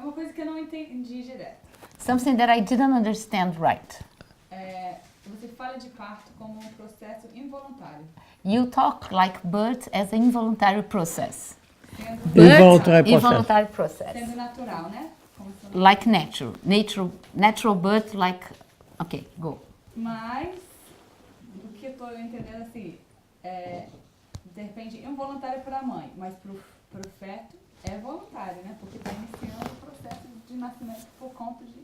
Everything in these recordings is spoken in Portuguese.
uma coisa que eu não entendi direto. Something that I didn't understand right. Você fala de parto como um processo involuntário. You talk like birth as an involuntary process. Involuntary process. Sendo natural, né? Like natural birth, like... Ok, go. Mas, do que eu estou entendendo assim, de repente involuntário para a mãe, mas para o feto é voluntário, né? Porque está iniciando o processo de nascimento por conta de...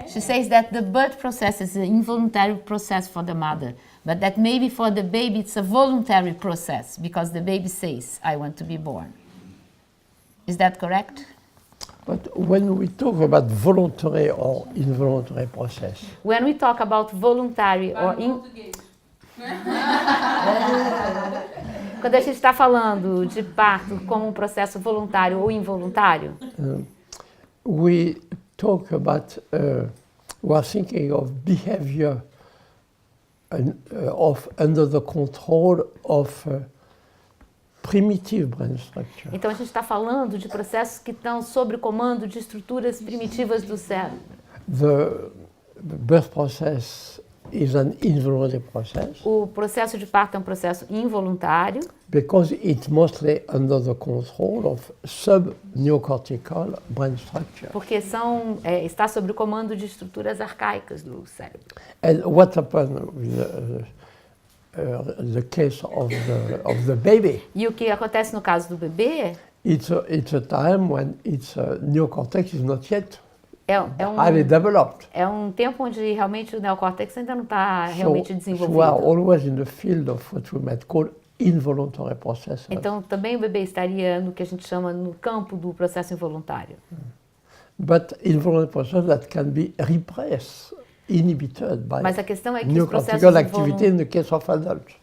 She says that the birth process is an involuntary process for the mother, but that maybe for the baby it's a voluntary process because the baby says, I want to be born. Is that correct? But when we talk about voluntary or involuntary process, When we talk about voluntary or quando a gente está falando de parto como um processo voluntário ou involuntário, we talk about, we are thinking of behavior under the control of primitive brain structure. então a gente está falando de processos que estão sob o comando de estruturas primitivas do cérebro. The birth process is an involuntary process O processo de parto é um processo involuntário, because it's mostly under the control of subneocortical brain structure. porque está sob o comando de estruturas arcaicas do cérebro. And what happened with the case of the baby? E o que acontece no caso do bebê It's a time when its neocortex is not yet highly é developed. tempo onde realmente o neocórtex ainda não está realmente So we are desenvolvido. always in the field of what we might call involuntary processes. Então também o bebê estaria no que a gente chama no campo do processo involuntário. But involuntary processes that can be repressed, inhibited by Mas a questão é que os processos neocortical activity in the case of adults.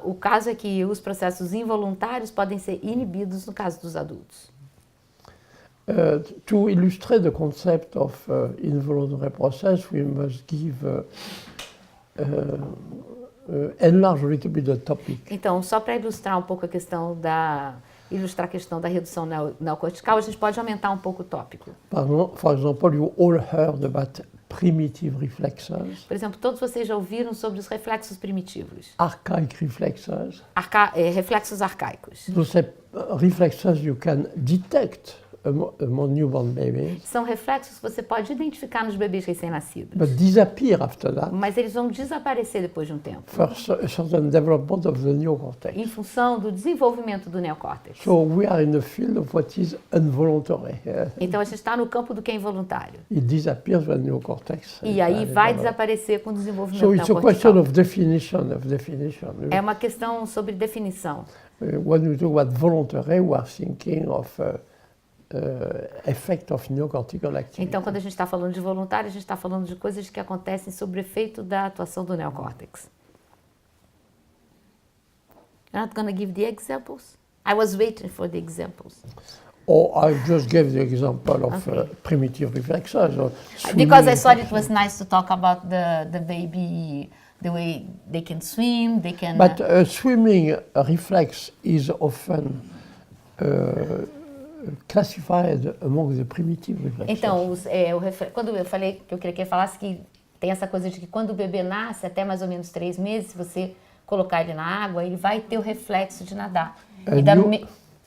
o caso é que os processos involuntários podem ser inibidos no caso dos adultos. To illustrate the concept of involuntary process, we must enlarge a little bit the topic. Então, só para ilustrar um pouco a questão da redução neocortical, a gente pode aumentar um pouco o tópico. For example, you all heard about primitive reflexes, Por exemplo, todos vocês já ouviram sobre os reflexos primitivos, archaic reflexes. reflexos arcaicos. Those reflexes you can detect among newborn babies, São reflexos que você pode identificar nos bebês recém-nascidos, but disappear after that mas eles vão desaparecer depois de um tempo, for a certain development of the neocortex. em função do desenvolvimento do neocórtex. So we are in the field of what is involuntary. Então, a gente está no campo do que é involuntário. It disappears when neocortex. E aí vai desaparecer com o desenvolvimento So it's a question neocortical. of definition. É uma questão sobre definição. When we talk about voluntary, we are thinking of effect of neocortical activity. Então, quando a gente está falando de voluntário, a gente está falando de coisas que acontecem sob o efeito da atuação do neocórtex. You're not going to give the examples? I was waiting for the examples. Or I just gave the example of primitive reflexes. Because I thought it was nice to talk about the baby, the way they can swim, they can... But swimming reflex is often classified among the primitive reflexes. Então, quando eu falei que eu queria que ele falasse que tem essa coisa de que quando o bebê nasce, até mais ou menos 3 meses, se você colocar ele na água, ele vai ter o reflexo de nadar.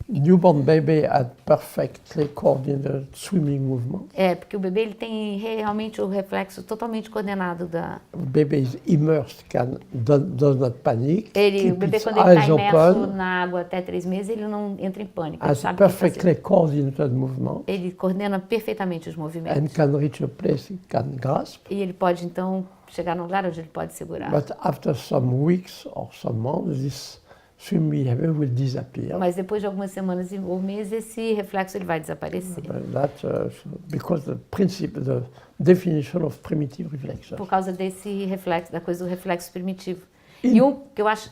Newborn baby had perfectly coordinated swimming movement. Porque o bebê ele tem realmente o reflexo totalmente coordenado da... The baby is immersed, does not panic. O bebê, quando ele está imerso na água até 3 meses, ele não entra em pânico. Ele Has sabe o que fazer. perfectly coordinated movement. Ele coordena perfeitamente os And movimentos. can reach a place it can grasp. E ele pode, então, chegar num lugar onde ele pode segurar. But after some weeks or some months, this swim behavior will disappear. Mas depois de algumas semanas ou meses, esse reflexo ele vai desaparecer. That's because the definition of primitive reflexes. Por causa desse reflexo, da coisa do reflexo primitivo. E um que eu acho...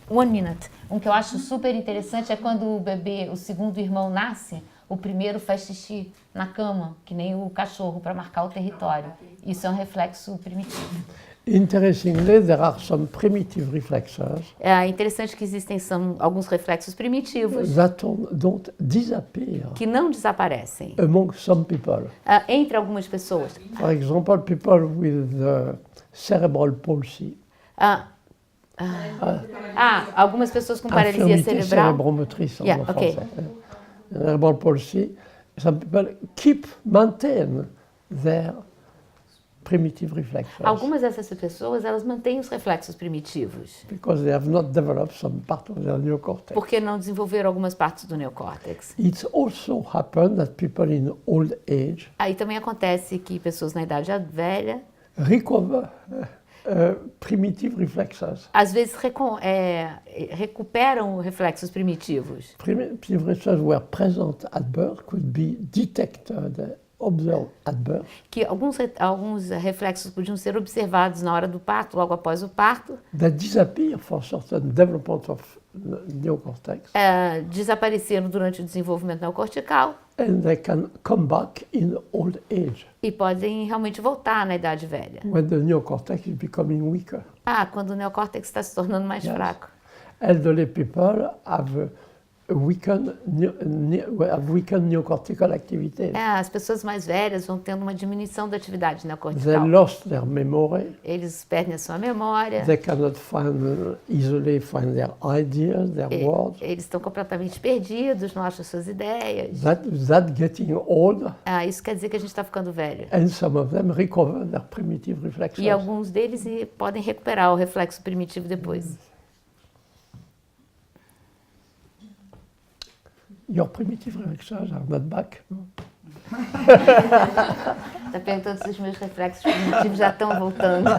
Um que eu acho super interessante é quando o bebê, o segundo irmão nasce, o primeiro faz xixi na cama, que nem o cachorro, para marcar o território. Isso é um reflexo primitivo. Interestingly, there are some primitive reflexes É interessante que existem alguns reflexos primitivos that don't disappear que não desaparecem among some people. entre algumas pessoas. For example, people with cerebral palsy, Algumas pessoas com paralisia infirmité cerebral. cérébromotrice en Yeah, okay. français. Cerebral palsy, some people maintain their primitive reflexes Algumas dessas pessoas, elas mantêm os reflexos primitivos, because they have not developed some part of their neocortex. porque não desenvolveram algumas partes do neocórtex. It also happens that people in old age Aí também acontece que pessoas na idade velha, recover primitive reflexes. às vezes recuperam reflexos primitivos, Primitive reflexes were present at birth, could be detected, observed at birth, que alguns reflexos podiam ser observados na hora do parto, logo após o parto, that disappear for certain development of neocortex, desapareceram durante o desenvolvimento neocortical and they can come back in old age e podem realmente voltar na idade velha. when the neocortex is becoming weaker. Quando o neocórtex está se tornando mais fraco. Elderly people have weakened neocortical activity. As pessoas mais velhas vão tendo uma diminuição da atividade They neocortical. lost their memory. Eles perdem a sua memória. They cannot easily find their ideas, their words. Eles estão completamente perdidos, não acham suas ideias. That getting old, Isso quer dizer que a gente está ficando velho. and some of them recover their primitive reflexes. E alguns deles podem recuperar o reflexo primitivo depois. Your primitive reflexes are not back. Está perguntando se os meus reflexos primitivos já estão voltando.